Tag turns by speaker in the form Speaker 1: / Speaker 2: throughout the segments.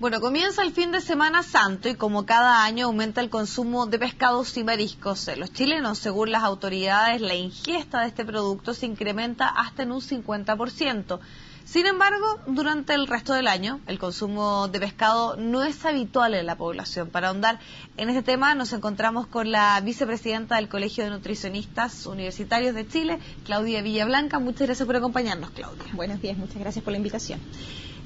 Speaker 1: Bueno, comienza el fin de Semana Santo y como cada año aumenta el consumo de pescados y mariscos. Los chilenos, según las autoridades, la ingesta de este producto se incrementa hasta en un 50%. Sin embargo, durante el resto del año, el consumo de pescado no es habitual en la población. Para ahondar en este tema, nos encontramos con la vicepresidenta del Colegio de Nutricionistas Universitarios de Chile, Claudia Villablanca. Muchas gracias por acompañarnos, Claudia.
Speaker 2: Buenos días, muchas gracias por la invitación.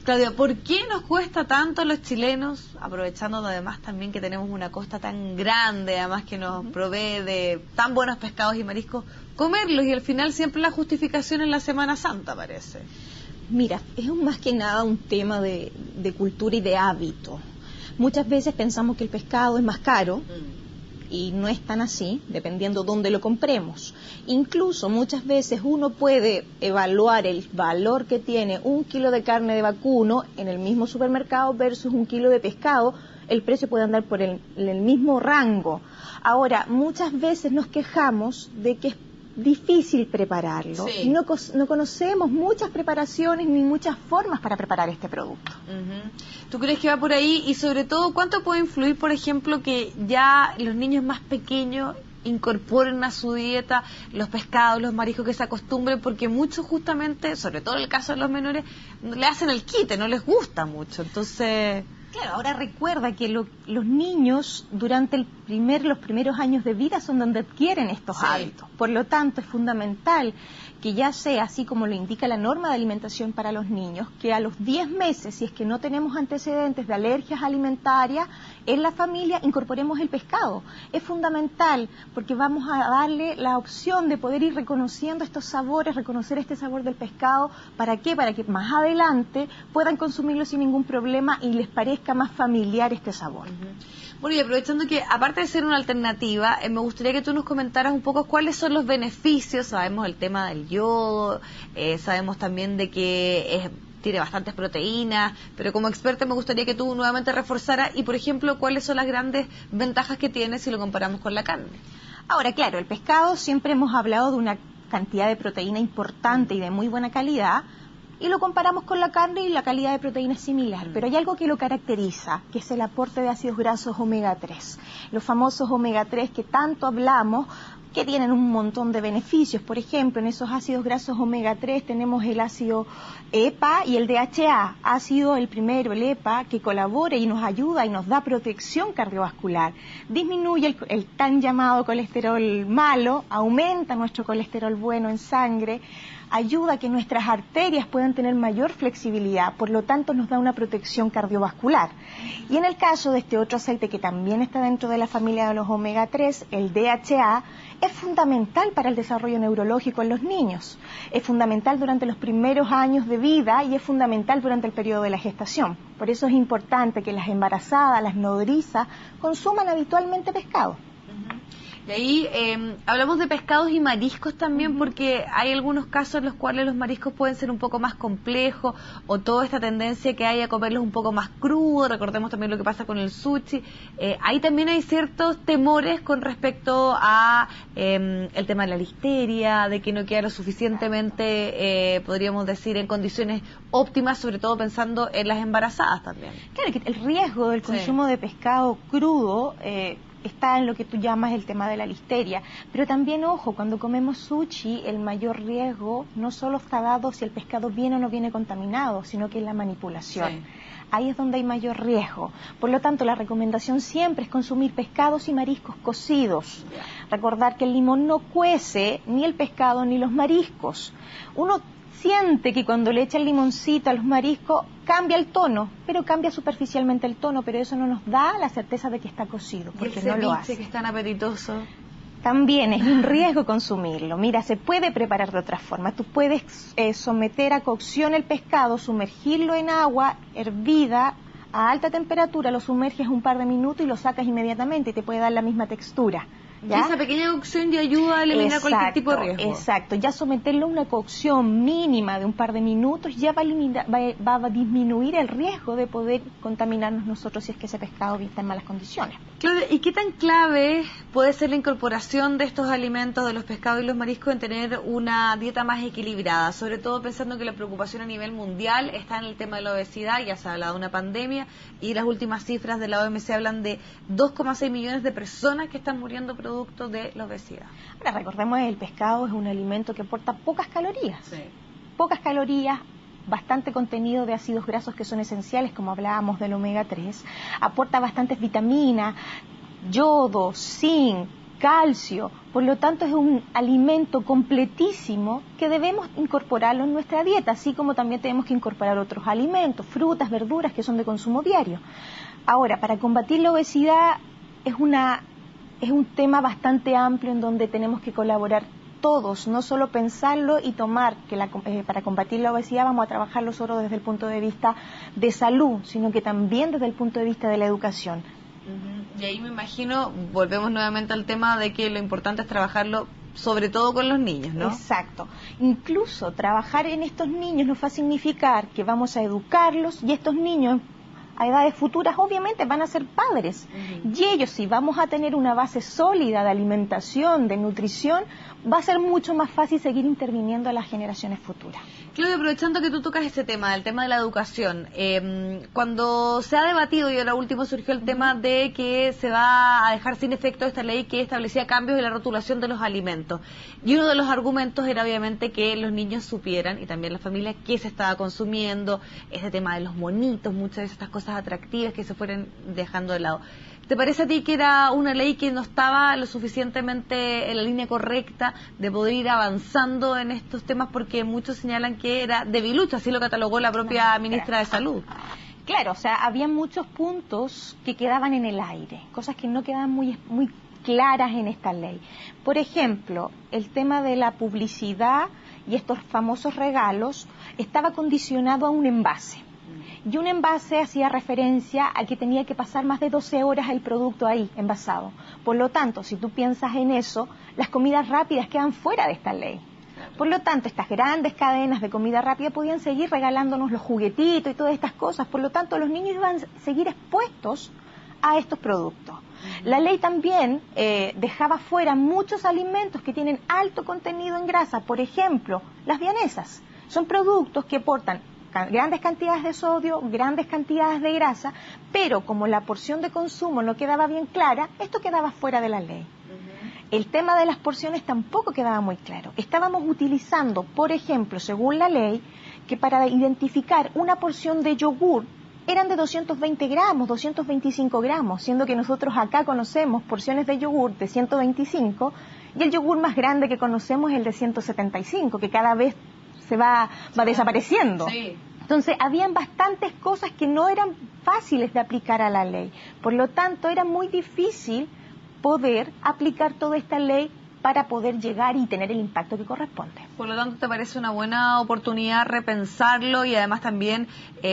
Speaker 1: Claudia, ¿por qué nos cuesta tanto a los chilenos, aprovechando además también que tenemos una costa tan grande, además que nos provee de tan buenos pescados y mariscos, comerlos? Y al final siempre la justificación en la Semana Santa, parece.
Speaker 2: Mira, es más que nada un tema de cultura y de hábito. Muchas veces pensamos que el pescado es más caro y no es tan así, dependiendo dónde lo compremos. Incluso muchas veces uno puede evaluar el valor que tiene un kilo de carne de vacuno en el mismo supermercado versus un kilo de pescado. El precio puede andar por el mismo rango. Ahora, muchas veces nos quejamos de que es difícil prepararlo.
Speaker 1: Sí.
Speaker 2: No conocemos muchas preparaciones ni muchas formas para preparar este producto.
Speaker 1: ¿Tú crees que va por ahí? Y sobre todo, ¿cuánto puede influir, por ejemplo, que ya los niños más pequeños incorporen a su dieta los pescados, los mariscos, que se acostumbren? Porque muchos justamente, sobre todo en el caso de los menores, le hacen el quite, no les gusta mucho. Entonces...
Speaker 2: Claro, ahora recuerda que los niños durante los primeros años de vida son donde adquieren estos hábitos. Por lo tanto, es fundamental que ya sea así como lo indica la norma de alimentación para los niños, que a los 10 meses, si es que no tenemos antecedentes de alergias alimentarias en la familia, incorporemos el pescado. Es fundamental porque vamos a darle la opción de poder ir reconociendo estos sabores, reconocer este sabor del pescado. ¿Para qué? Para que más adelante puedan consumirlo sin ningún problema y les parezca más familiar este sabor.
Speaker 1: Bueno, y aprovechando que, aparte de ser una alternativa, me gustaría que tú nos comentaras un poco cuáles son los beneficios. Sabemos el tema del yodo, sabemos también de que tiene bastantes proteínas, pero como experta me gustaría que tú nuevamente reforzaras y, por ejemplo, cuáles son las grandes ventajas que tiene si lo comparamos con la carne.
Speaker 2: Ahora, claro, el pescado siempre hemos hablado de una cantidad de proteína importante y de muy buena calidad, y lo comparamos con la carne y la calidad de proteína es similar, pero hay algo que lo caracteriza, que es el aporte de ácidos grasos omega 3. Los famosos omega 3 que tanto hablamos, que tienen un montón de beneficios. Por ejemplo, en esos ácidos grasos omega 3 tenemos el ácido EPA y el DHA. Ha sido el primero, el EPA, que colabora y nos ayuda y nos da protección cardiovascular. Disminuye el tan llamado colesterol malo, aumenta nuestro colesterol bueno en sangre, ayuda a que nuestras arterias puedan tener mayor flexibilidad, por lo tanto nos da una protección cardiovascular. Y en el caso de este otro aceite que también está dentro de la familia de los omega 3, el DHA, es fundamental para el desarrollo neurológico en los niños. Es fundamental durante los primeros años de vida y es fundamental durante el periodo de la gestación. Por eso es importante que las embarazadas, las nodrizas, consuman habitualmente pescado.
Speaker 1: Y ahí hablamos de pescados y mariscos también, porque hay algunos casos en los cuales los mariscos pueden ser un poco más complejos, o toda esta tendencia que hay a comerlos un poco más crudos. Recordemos también lo que pasa con el sushi. Ahí también hay ciertos temores con respecto a el tema de la listeria, de que no queda lo suficientemente, podríamos decir, en condiciones óptimas, sobre todo pensando en las embarazadas también.
Speaker 2: Claro, que el riesgo del consumo de pescado crudo está en lo que tú llamas el tema de la listeria, pero también, ojo, cuando comemos sushi, el mayor riesgo no solo está dado si el pescado viene o no viene contaminado, sino que en la manipulación. Sí. Ahí es donde hay mayor riesgo. Por lo tanto, la recomendación siempre es consumir pescados y mariscos cocidos. Recordar que el limón no cuece ni el pescado ni los mariscos. Uno siente que cuando le echa el limoncito a los mariscos cambia el tono, pero cambia superficialmente el tono, pero eso no nos da la certeza de que está cocido, porque no lo hace.
Speaker 1: Que es tan apetitoso.
Speaker 2: También es un riesgo consumirlo. Mira, se puede preparar de otra forma. Tú puedes someter a cocción el pescado, sumergirlo en agua hervida a alta temperatura, lo sumerges un par de minutos y lo sacas inmediatamente y te puede dar la misma textura. ¿ya?
Speaker 1: Y esa pequeña cocción ya ayuda a eliminar cualquier tipo de riesgo.
Speaker 2: Exacto, ya someterlo a una cocción mínima de un par de minutos ya va a disminuir el riesgo de poder contaminarnos nosotros si es que ese pescado está en malas condiciones.
Speaker 1: Claudia, ¿y qué tan clave puede ser la incorporación de estos alimentos, de los pescados y los mariscos, en tener una dieta más equilibrada? Sobre todo pensando que la preocupación a nivel mundial está en el tema de la obesidad, ya se ha hablado de una pandemia, y las últimas cifras de la OMS hablan de 2,6 millones de personas que están muriendo producto de la obesidad.
Speaker 2: Ahora, recordemos que el pescado es un alimento que aporta pocas calorías.
Speaker 1: Sí.
Speaker 2: Pocas calorías, bastante contenido de ácidos grasos que son esenciales, como hablábamos del omega 3, aporta bastantes vitaminas, yodo, zinc, calcio, por lo tanto es un alimento completísimo que debemos incorporarlo en nuestra dieta, así como también tenemos que incorporar otros alimentos, frutas, verduras que son de consumo diario. Ahora, para combatir la obesidad es un tema bastante amplio en donde tenemos que colaborar todos, no solo pensarlo y tomar que para combatir la obesidad vamos a trabajarlo solo desde el punto de vista de salud, sino que también desde el punto de vista de la educación.
Speaker 1: Y ahí me imagino, volvemos nuevamente al tema de que lo importante es trabajarlo sobre todo con los niños, ¿no?
Speaker 2: Exacto. Incluso trabajar en estos niños nos va a significar que vamos a educarlos y estos niños a edades futuras obviamente van a ser padres. Y ellos, si vamos a tener una base sólida de alimentación, de nutrición, va a ser mucho más fácil seguir interviniendo a las generaciones futuras.
Speaker 1: Claudia, aprovechando que tú tocas ese tema, el tema de la educación, cuando se ha debatido y ahora último surgió el tema de que se va a dejar sin efecto esta ley que establecía cambios en la rotulación de los alimentos, y uno de los argumentos era obviamente que los niños supieran, y también las familias, qué se estaba consumiendo, ese tema de los monitos, muchas de estas cosas atractivas que se fueran dejando de lado. ¿Te parece a ti que era una ley que no estaba lo suficientemente en la línea correcta de poder ir avanzando en estos temas? Porque muchos señalan que era debilucho, así lo catalogó la propia ministra de Salud.
Speaker 2: Claro, o sea, había muchos puntos que quedaban en el aire, cosas que no quedaban muy claras en esta ley. Por ejemplo, el tema de la publicidad y estos famosos regalos estaba condicionado a un envase. Y un envase hacía referencia a que tenía que pasar más de 12 horas el producto ahí, envasado. Por lo tanto, si tú piensas en eso, las comidas rápidas quedan fuera de esta ley. Por lo tanto, estas grandes cadenas de comida rápida podían seguir regalándonos los juguetitos y todas estas cosas. Por lo tanto, los niños iban a seguir expuestos a estos productos. La ley también dejaba fuera muchos alimentos que tienen alto contenido en grasa. Por ejemplo, las vianesas. Son productos que aportan grandes cantidades de sodio, grandes cantidades de grasa, pero como la porción de consumo no quedaba bien clara, esto quedaba fuera de la ley. El tema de las porciones tampoco quedaba muy claro. Estábamos utilizando, por ejemplo, según la ley, que para identificar una porción de yogur eran de 220 gramos, 225 gramos, siendo que nosotros acá conocemos porciones de yogur de 125 y el yogur más grande que conocemos es el de 175, que cada vez se va desapareciendo. Sí. Entonces, habían bastantes cosas que no eran fáciles de aplicar a la ley. Por lo tanto, era muy difícil poder aplicar toda esta ley para poder llegar y tener el impacto que corresponde.
Speaker 1: Por lo tanto, ¿te parece una buena oportunidad repensarlo? Y además también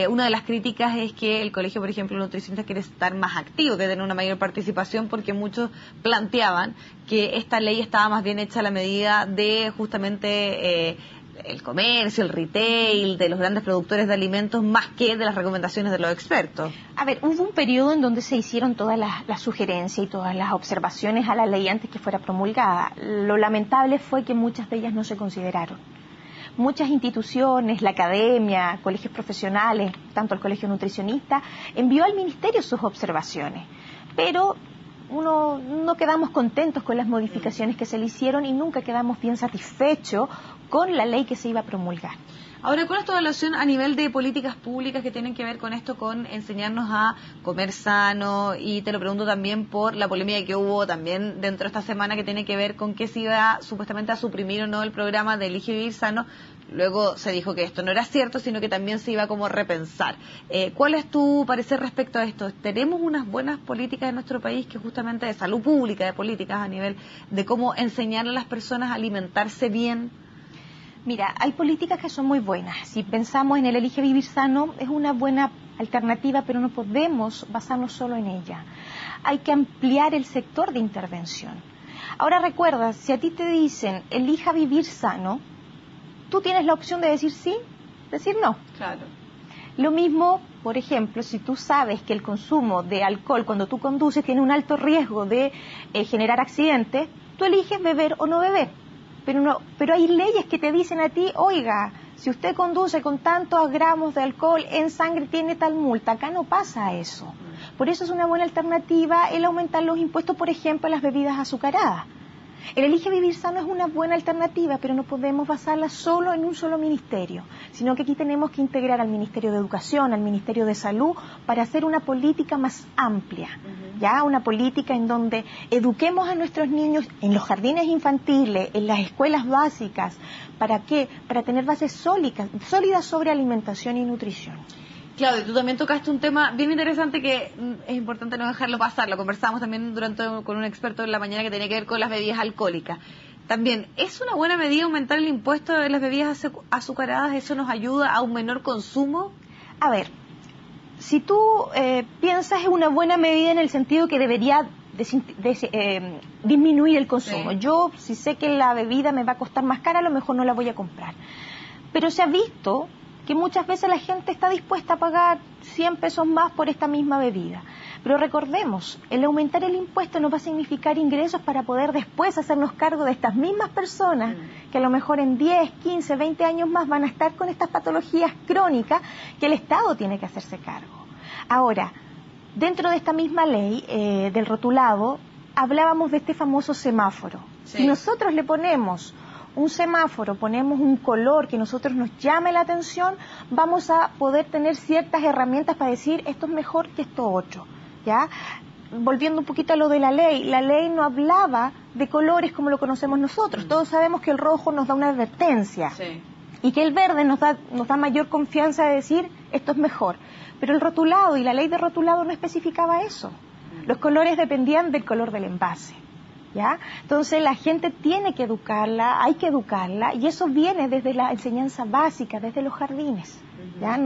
Speaker 1: una de las críticas es que el colegio, por ejemplo, de nutricionistas quiere estar más activo, que tener una mayor participación, porque muchos planteaban que esta ley estaba más bien hecha a la medida de justamente el comercio, el retail, de los grandes productores de alimentos, más que de las recomendaciones de los expertos.
Speaker 2: A ver, hubo un periodo en donde se hicieron todas las sugerencias y todas las observaciones a la ley antes que fuera promulgada. Lo lamentable fue que muchas de ellas no se consideraron. Muchas instituciones, la academia, colegios profesionales, tanto el colegio nutricionista, envió al ministerio sus observaciones, pero no quedamos contentos con las modificaciones que se le hicieron y nunca quedamos bien satisfechos con la ley que se iba a promulgar.
Speaker 1: Ahora, ¿cuál es tu evaluación a nivel de políticas públicas que tienen que ver con esto, con enseñarnos a comer sano? Y te lo pregunto también por la polémica que hubo también dentro de esta semana que tiene que ver con que se iba supuestamente a suprimir o no el programa de Elige Vivir Sano. Luego se dijo que esto no era cierto, sino que también se iba como a repensar. ¿Cuál es tu parecer respecto a esto? ¿Tenemos unas buenas políticas en nuestro país que justamente de salud pública, de políticas a nivel de cómo enseñar a las personas a alimentarse bien?
Speaker 2: Mira, hay políticas que son muy buenas. Si pensamos en el Elige Vivir Sano, es una buena alternativa, pero no podemos basarnos solo en ella. Hay que ampliar el sector de intervención. Ahora recuerda, si a ti te dicen, elija vivir sano, tú tienes la opción de decir sí, decir no.
Speaker 1: Claro.
Speaker 2: Lo mismo, por ejemplo, si tú sabes que el consumo de alcohol cuando tú conduces tiene un alto riesgo de generar accidentes, tú eliges beber o no beber. Pero hay leyes que te dicen a ti, oiga, si usted conduce con tantos gramos de alcohol en sangre tiene tal multa. Acá no pasa eso. Por eso es una buena alternativa el aumentar los impuestos, por ejemplo, a las bebidas azucaradas. El Elige Vivir Sano es una buena alternativa, pero no podemos basarla solo en un solo ministerio, sino que aquí tenemos que integrar al Ministerio de Educación, al Ministerio de Salud, para hacer una política más amplia, ¿ya? Una política en donde eduquemos a nuestros niños en los jardines infantiles, en las escuelas básicas. ¿Para qué? Para tener bases sólidas sobre alimentación y nutrición.
Speaker 1: Claudia, tú también tocaste un tema bien interesante que es importante no dejarlo pasar. Lo conversamos también con un experto en la mañana que tenía que ver con las bebidas alcohólicas. También, ¿es una buena medida aumentar el impuesto de las bebidas azucaradas? ¿Eso nos ayuda a un menor consumo?
Speaker 2: A ver, si tú piensas en una buena medida en el sentido que debería disminuir el consumo. Sí. Yo, si sé que la bebida me va a costar más cara, a lo mejor no la voy a comprar. Pero se ha visto que muchas veces la gente está dispuesta a pagar 100 pesos más por esta misma bebida. Pero recordemos, el aumentar el impuesto nos va a significar ingresos para poder después hacernos cargo de estas mismas personas que a lo mejor en 10, 15, 20 años más van a estar con estas patologías crónicas que el Estado tiene que hacerse cargo. Ahora, dentro de esta misma ley del rotulado, hablábamos de este famoso semáforo. Sí. Si nosotros le ponemos un semáforo, ponemos un color que a nosotros nos llame la atención, vamos a poder tener ciertas herramientas para decir esto es mejor que esto otro, ¿ya? Volviendo un poquito a lo de la ley no hablaba de colores como lo conocemos nosotros. Todos sabemos que el rojo nos da una advertencia. Sí. Y que el verde nos da mayor confianza de decir esto es mejor. Pero el rotulado y la ley de rotulado no especificaba eso. Los colores dependían del color del envase, ¿ya? Entonces la gente tiene que educarla, hay que educarla, y eso viene desde la enseñanza básica, desde los jardines, ¿ya?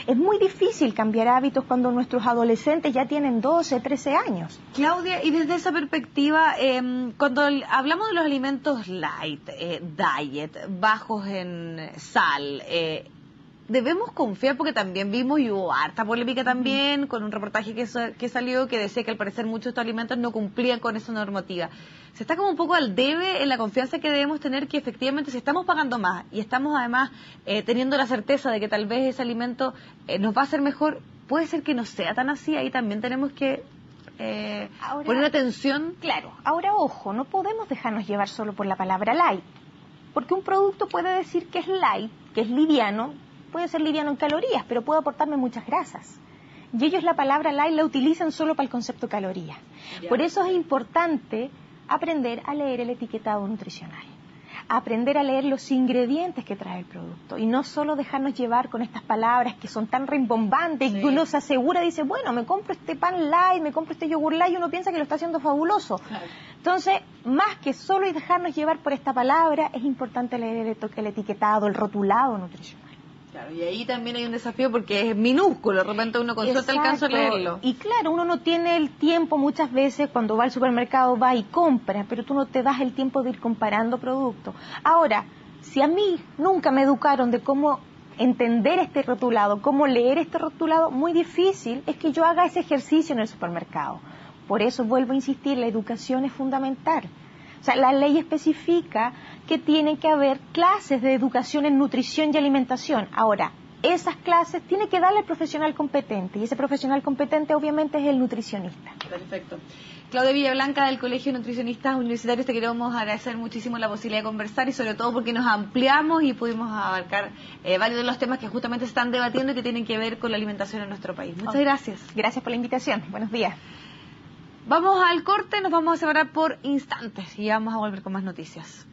Speaker 2: Es muy difícil cambiar hábitos cuando nuestros adolescentes ya tienen 12, 13 años.
Speaker 1: Claudia, y desde esa perspectiva, cuando hablamos de los alimentos light, diet, bajos en sal, debemos confiar, porque también vimos, y hubo harta polémica también, con un reportaje que salió que decía que al parecer muchos de estos alimentos no cumplían con esa normativa. Se está como un poco al debe en la confianza que debemos tener que efectivamente si estamos pagando más y estamos además teniendo la certeza de que tal vez ese alimento nos va a hacer mejor, puede ser que no sea tan así. Ahí también tenemos que poner atención.
Speaker 2: Claro, ahora ojo, no podemos dejarnos llevar solo por la palabra light, porque un producto puede decir que es light, que es liviano, puede ser liviano en calorías, pero puede aportarme muchas grasas. Y ellos la palabra light la utilizan solo para el concepto calorías. Por eso es importante aprender a leer el etiquetado nutricional, aprender a leer los ingredientes que trae el producto y no solo dejarnos llevar con estas palabras que son tan rimbombantes, sí, que uno se asegura y dice, bueno, me compro este pan light, me compro este yogur light, y uno piensa que lo está haciendo fabuloso. Claro. Entonces, más que solo dejarnos llevar por esta palabra, es importante leer el etiquetado, el rotulado nutricional.
Speaker 1: Claro, y ahí también hay un desafío porque es minúsculo, de repente uno con suerte alcanza a leerlo.
Speaker 2: Y claro, uno no tiene el tiempo muchas veces cuando va al supermercado, va y compra, pero tú no te das el tiempo de ir comparando productos. Ahora, si a mí nunca me educaron de cómo entender este rotulado, cómo leer este rotulado, muy difícil es que yo haga ese ejercicio en el supermercado. Por eso vuelvo a insistir, la educación es fundamental. O sea, la ley especifica que tiene que haber clases de educación en nutrición y alimentación. Ahora, esas clases tiene que darle el profesional competente, y ese profesional competente obviamente es el nutricionista.
Speaker 1: Perfecto. Claudia Villablanca, del Colegio de Nutricionistas Universitarios, te queremos agradecer muchísimo la posibilidad de conversar y sobre todo porque nos ampliamos y pudimos abarcar varios de los temas que justamente se están debatiendo y que tienen que ver con la alimentación en nuestro país. Muchas gracias.
Speaker 2: Gracias por la invitación. Buenos días.
Speaker 1: Vamos al corte, nos vamos a separar por instantes y vamos a volver con más noticias.